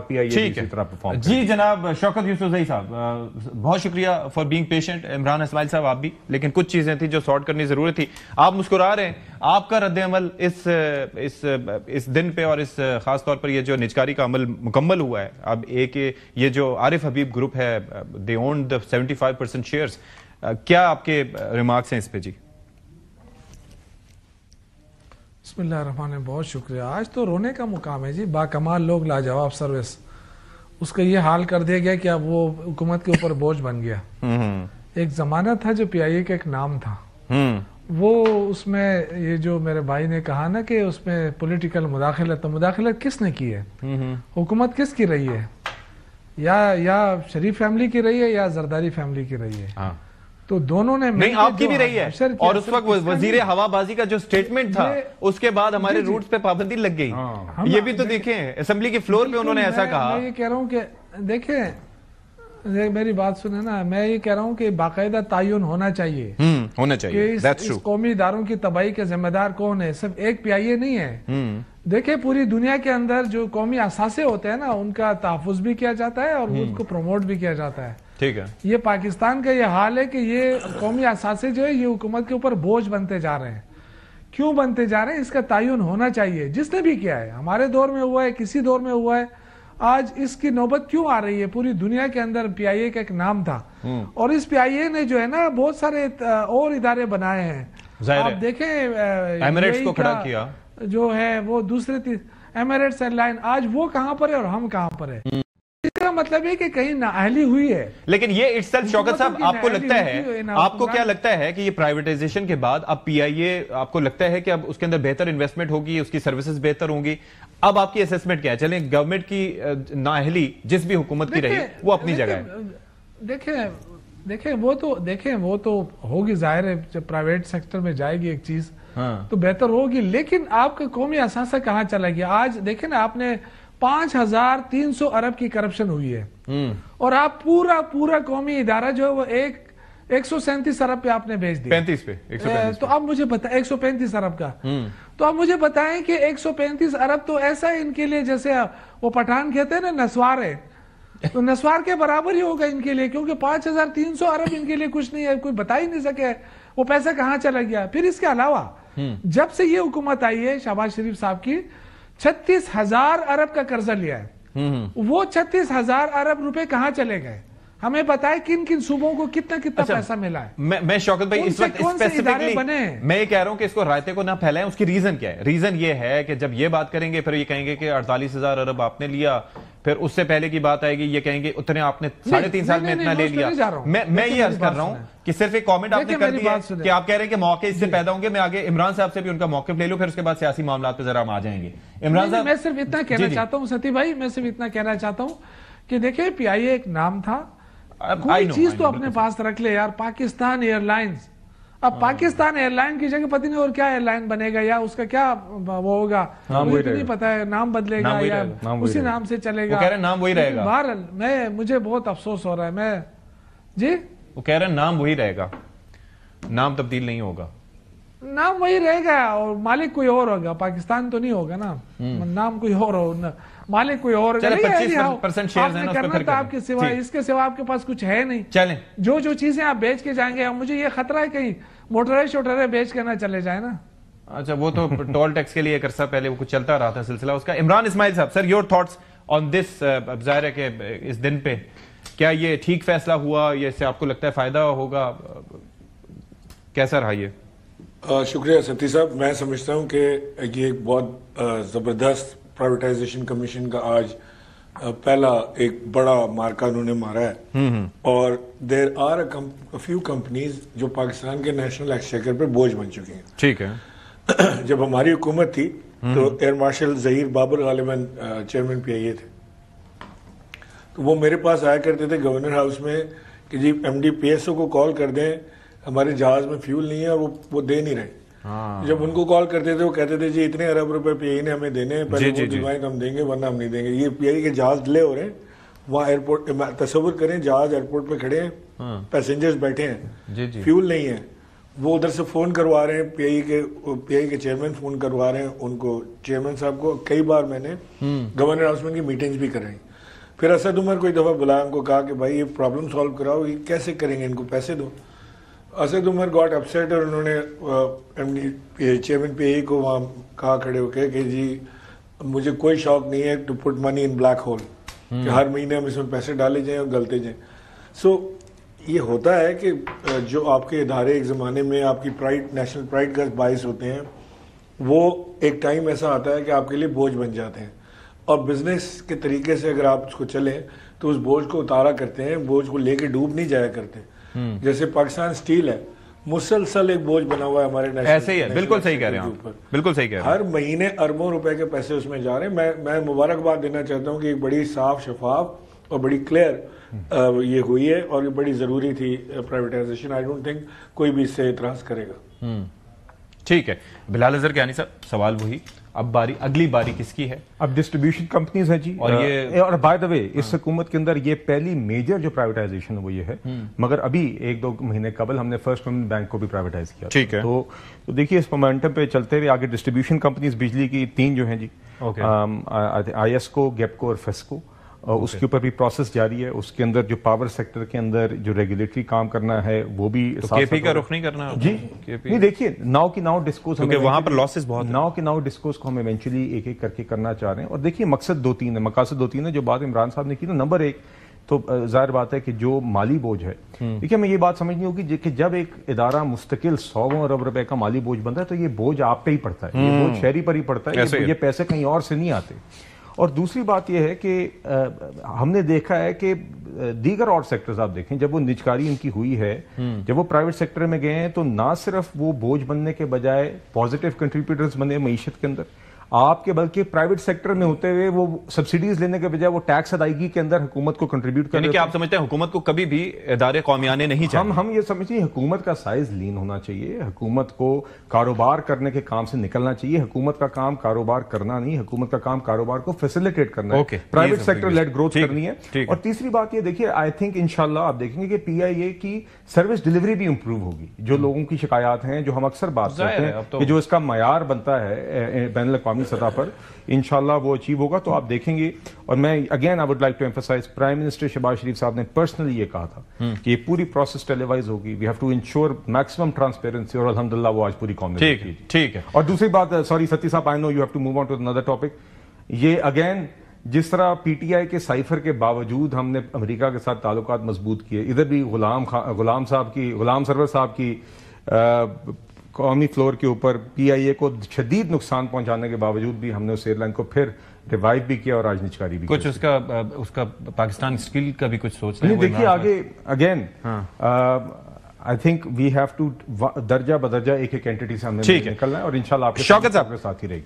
ठीक है जी जनाब शौकत यूसुफजई साहब, बहुत शुक्रिया for being patient. Imran Ismail साहब आप भी, लेकिन कुछ चीजें थी जो सॉर्ट करनी जरूरी थी। आप मुस्कुरा रहे हैं, आपका रद्द-ए-अमल इस दिन पे और इस खास तौर पर ये जो निजकारी का अमल मुकम्मल हुआ है, अब एक ये जो आरिफ हबीब ग्रुप है, दे ओन द 75% शेयर्स, क्या आपके रिमार्क्स हैं इस पे जी? बिस्मिल्लाहिर्रहमानिर्रहीम, बहुत शुक्रिया। आज तो रोने का मुकाम है जी, बाकमाल लोग, लाजवाब सर्विस, उसका ये हाल कर दिया गया कि अब वो हुकूमत के ऊपर बोझ बन गया। एक जमाना था जो PIA का एक नाम था, वो उसमें ये जो मेरे भाई ने कहा ना कि उसमें पॉलिटिकल मुदाखलत, तो मुदाखलत किसने की है? हुकूमत किसकी रही है? या शरीफ फैमिली की रही है या जरदारी फैमिली की रही है? तो दोनों ने नहीं, आपकी भी रही है। और उस वक्त वजीर हवाबाजी का जो स्टेटमेंट था, उसके बाद हमारे रूट्स पे पाबंदी लग गई। ये भी तो देखें, असेंबली के फ्लोर पे उन्होंने ऐसा कहा। मैं ये कह रहा हूँ कि देखें, मेरी बात सुने ना, मैं ये कह रहा हूँ कि बाकायदा तायुन होना चाहिए, होना चाहिए कि इस कौमी इदारों की तबाही के जिम्मेदार कौन है। सिर्फ एक PIA नहीं है। देखिए, पूरी दुनिया के अंदर जो कौमी असासे होते हैं ना, उनका तहफ़्फ़ुज़ भी किया जाता है और उनको प्रमोट भी किया जाता है। ठीक है, ये पाकिस्तान का ये हाल है कि ये कौमी असासे जो है ये हुकूमत के ऊपर बोझ बनते जा रहे हैं। क्यों बनते जा रहे हैं? इसका तायुन होना चाहिए, जिसने भी किया है, हमारे दौर में हुआ है, किसी दौर में हुआ है, आज इसकी नौबत क्यों आ रही है? पूरी दुनिया के अंदर PIA का एक नाम था, और इस PIA ने जो है ना बहुत सारे और इदारे बनाए हैं। आप देखें, एमिरेट्स को खड़ा किया जो है, वो दूसरे एमिरेट्स एयरलाइन, आज वो कहां पर है और हम कहां पर है? इसका मतलब है कि कहीं नाअहली हुई है। लेकिन ये इटसेल्फ, शौकत साहब, आपको लगता है, आपको क्या लगता है कि ये प्राइवेटाइजेशन के बाद अब PIA, आपको लगता है कि अब उसके अंदर बेहतर इन्वेस्टमेंट होगी, उसकी सर्विसेज बेहतर होंगी? अब आपकी असेसमेंट क्या है? चलें, गवर्नमेंट की नाअहली जिस भी हुकूमत की रही वो अपनी जगह है। देखें वो तो होगी, जाहिर है, जब प्राइवेट सेक्टर में जाएगी एक चीज तो बेहतर होगी, लेकिन आपका कौमी असासा कहाँ चला गया? आज देखें ना, आपने 5300 अरब की करप्शन हुई है, और आप पूरा कौमी इदारा जो है वो 137 अरब पे आपने भेज दिया। 35 पे 135 तो अब मुझे पता 135 अरब का, तो अब मुझे बताएं कि 135 अरब तो ऐसा है इनके लिए जैसे वो पठान कहते हैं ना, नस्वार है, तो नस्वार के बराबर ही होगा इनके लिए, क्योंकि 5300 अरब इनके लिए कुछ नहीं है, कोई बता ही नहीं सके वो पैसा कहाँ चला गया। फिर इसके अलावा जब से ये हुकूमत आई है शहबाज शरीफ साहब की, 36,000 अरब का कर्जा लिया है। वो 36,000 अरब रुपए कहां चले गए? हमें बताए किन किन सूबों को कितना पैसा मिला है? मैं शौकत भाई इस वक्त स्पेसिफिकली मैं ये कह रहा हूं कि इसको रायते को ना फैलाएं। उसकी रीजन क्या है? रीजन ये है कि जब ये बात करेंगे फिर ये कहेंगे कि 48,000 अरब आपने लिया, फिर उससे पहले की बात आएगी, ये कहेंगे उतने आपने 3.5 साल में इतना ले लिया। मैं ये अर्ज कर रहा हूं कि सिर्फ एक कमेंट आपने कर दिया कि आप कह रहे हैं कि मौके इससे पैदा होंगे। मैं आगे इमरान साहब से भी उनका मौके ले लूं, फिर उसके बाद सियासी मामला पे जरा हम आ जाएंगे। इमरान साहब, मैं सिर्फ इतना कहना चाहता हूं सती भाई, मैं सिर्फ इतना कहना चाहता हूं कि देखिए, PIA एक नाम था, कोई चीज तो अपने पास रख ले यार। पाकिस्तान एयरलाइंस, अब पाकिस्तान एयरलाइन की जगह पता नहीं और क्या एयरलाइन बनेगा, या उसका क्या वो होगा मुझे तो नहीं पता है, नाम बदलेगा या उसी नाम से चलेगा। वो कह रहे हैं नाम वही रहेगा। बहरहाल मुझे बहुत अफसोस हो रहा है। मैं जी, वो कह रहे हैं नाम वही रहेगा, नाम तब्दील नहीं होगा। नाम वही रहेगा और मालिक कोई और होगा, पाकिस्तान तो नहीं होगा ना, नाम कोई और हो, मालिक कोई और। 25% शेयर्स हैं करना था आपके सिवा, इसके सिवा आपके पास कुछ है नहीं। चलें, जो चीजें आप बेच के जाएंगे, मुझे ये खतरा है कहीं मोटरे बेच के ना चले जाए ना। अच्छा, वो तो टोल टैक्स के लिए एक अरसा पहले वो कुछ चलता रहा था सिलसिला उसका। इमरान इस्माइल साहब, sir, your thoughts on this. जाहिर है कि इस दिन पे क्या ये ठीक फैसला हुआ, या इससे आपको लगता है फायदा होगा? कैसा रहा ये? शुक्रिया सती साहब। मैं समझता हूं कि ये एक बहुत जबरदस्त प्राइवेटाइजेशन कमीशन का आज पहला एक बड़ा मार्का उन्होंने मारा है, और there are a few companies जो पाकिस्तान के नेशनल एक्सचेकर पे बोझ बन चुकी हैं। ठीक है। जब हमारी हुकूमत थी तो एयर मार्शल जहीर बाबर गालिबन चेयरमैन PIA थे, तो वो मेरे पास आया करते थे गवर्नर हाउस में कि जी MD PSO को कॉल कर दें, हमारे जहाज में फ्यूल नहीं है और वो दे नहीं रहे। जब उनको कॉल करते थे वो कहते थे जी इतने अरब रुपए PIA ने हमें देने हैं, पहले वो दिलवाएं तो हम देंगे, वरना हम नहीं देंगे। ये PIA के जहाज डिले हो रहे हैं, वहाँ एयरपोर्ट, तस्वीर करें जहाज एयरपोर्ट पे खड़े हैं, पैसेंजर्स बैठे हैं, फ्यूल नहीं है, वो उधर से फोन करवा रहे हैं, PIA के चेयरमैन फोन करवा रहे हैं उनको, चेयरमैन साहब को। कई बार मैंने गवर्नर हाउस में की मीटिंग्स भी कर रही, फिर असद उमर कोई दफ़ा बुलाया, उनको कहा कि भाई ये प्रॉब्लम सॉल्व कराओ, ये कैसे करेंगे, इनको पैसे दो। असद उमर गॉट अपसेट और उन्होंने चेयरमैन पीआईए को वहाँ कहा खड़े होकर कि जी मुझे कोई शौक नहीं है to put money in black hole, कि हर महीने हम इसमें पैसे डाले जाएं और गलते जाएं। सो ये होता है कि जो आपके इदारे एक ज़माने में आपकी प्राइड, नेशनल प्राइड का बायस होते हैं, वो एक टाइम ऐसा आता है कि आपके लिए बोझ बन जाते हैं। और बिजनेस के तरीके से अगर आप उसको चलें तो उस बोझ को उतारा करते हैं, बोझ को लेके डूब नहीं जाया करते। जैसे पाकिस्तान स्टील है, मुसलसल एक बोझ बना हुआ है हमारे नेशनल, ऐसे ही है, बिल्कुल सही कह रहे हैं आप, बिल्कुल सही कह रहे हैं। हर महीने अरबों रुपए के पैसे उसमें जा रहे हैं। मैं मुबारकबाद देना चाहता हूँ कि एक बड़ी साफ, शफाफ और बड़ी क्लियर ये हुई है और ये बड़ी जरूरी थी प्राइवेटाइजेशन। आई डोंट थिंक कोई भी इससे इतराज करेगा। ठीक है, बिलाल अजहर के आनी साहब, सवाल वही, अब अगली बारी किसकी है? अब डिस्ट्रीब्यूशन कंपनीज है जी। और बाय द वे इस हुकूमत के अंदर ये पहली मेजर जो प्राइवेटाइजेशन वो ये है, मगर अभी 1-2 महीने कबल हमने फर्स्ट पेमेंट बैंक को भी प्राइवेटाइज किया। ठीक है, तो देखिए इस मोमेंटम पे चलते हुए आगे डिस्ट्रीब्यूशन कंपनीज बिजली की 3 जो हैं जी, IESCO, गेपको और फेस्को, उसके ऊपर भी प्रोसेस जारी है। उसके अंदर जो पावर सेक्टर के अंदर जो रेगुलेटरी काम करना है वो भी तो केपी का रुख नहीं करना जी। नहीं देखिए, नाउ की नाउ डिस्कोर्स, क्योंकि वहां पर लॉसेस बहुत, नाउ की नाउ डिस्कोर्स को हम इवेंचुअली एक एक करके करना चाह रहे हैं। और देखिए मकसद 2-3 है, मकासद 2-3 है जो बात इमरान साहब ने की ना। नंबर 1 तो जाहिर बात है कि जो माली बोझ है, देखिए हमें ये बात समझनी होगी कि जब एक इदारा मुस्तकिल 100 अरब रुपए का माली बोझ बनता है तो ये बोझ आप पे ही पड़ता है, ये बोझ शहरी पर ही पड़ता है, ये पैसे कहीं और से नहीं आते। और दूसरी बात यह है कि हमने देखा है कि दीगर और सेक्टर्स आप देखें, जब वो निजकारी इनकी हुई है, जब वो प्राइवेट सेक्टर में गए हैं, तो ना सिर्फ वो बोझ बनने के बजाय पॉजिटिव कंट्रीब्यूटर्स बने मईशत के अंदर आपके, बल्कि प्राइवेट सेक्टर में होते हुए वो सब्सिडीज लेने के बजाय वो टैक्स अदायगी के अंदर हुकूमत को कंट्रीब्यूट करने कि आप समझते हैं हुकूमत को कभी भी इदारे कौमियाने नहीं चाहिए? हम ये समझते हैं हुकूमत का साइज लीन होना चाहिए, हुकूमत को कारोबार करने के काम से निकलना चाहिए। हुकूमत का काम कारोबार करना नहीं, हुकूमत का काम कारोबार को फैसिलिटेट करना है, प्राइवेट सेक्टर लेड ग्रोथ करनी है। और तीसरी बात ये देखिए, आई थिंक इंशाल्लाह आप देखेंगे कि PIA की सर्विस डिलीवरी भी इंप्रूव होगी। जो लोगों की शिकायत हैं, जो हम अक्सर बात करते हैं कि जो इसका मयार बनता है बैनुल अक़वामी सतह पर, इंशाल्लाह वो अचीव होगा। तो आप देखेंगे, और मैं again I would like to emphasise, prime minister Shehbaz Sharif sahab ने पर्सनली ये कहा था कि ये पूरी प्रोसेस टेलीवाइज होगी, we have to ensure maximum transparency, और अल्हम्दुलिल्लाह वो आज पूरी कौम ने की। ठीक है। और दूसरी बात, सॉरी सती साहब, I know you have to move on to another topic. ये अगेन जिस तरह PTI के साइफर के बावजूद हमने अमेरिका के साथ ताल्लुकात मजबूत किए, इधर भी गुलाम सरवर साहब की कौमी फ्लोर के ऊपर PIA को शदीद नुकसान पहुंचाने के बावजूद भी हमने उस एयरलाइन को फिर रिवाइव भी किया और आज निजकारी भी कुछ उसका पाकिस्तान स्टील का भी कुछ सोच रहे हैं। देखिए आगे again I think we have to दर्जा बदर्जा एक एंटिटी से हमने निकलना है, और इंशाल्लाह आपके साथ ही रहेगी।